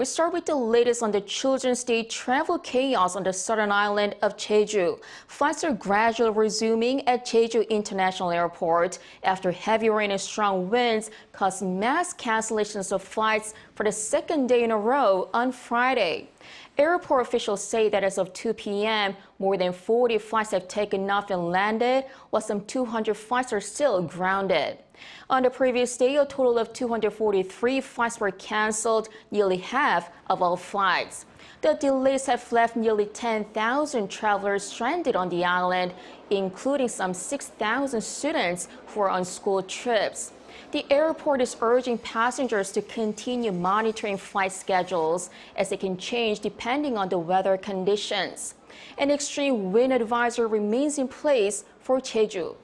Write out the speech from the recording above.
we start with the latest on the Children's Day travel chaos on the southern island of Jeju. Flights are gradually resuming at Jeju International Airport after heavy rain and strong winds caused mass cancellations of flights for the second day in a row on Friday. Airport officials say that as of 2 p.m., more than 40 flights have taken off and landed, while some 200 flights are still grounded. On the previous day, a total of 243 flights were canceled, nearly half of all flights. The delays have left nearly 10,000 travelers stranded on the island, including some 6,000 students who are on school trips. The airport is urging passengers to continue monitoring flight schedules as they can change depending on the weather conditions. An extreme wind advisory remains in place for Jeju.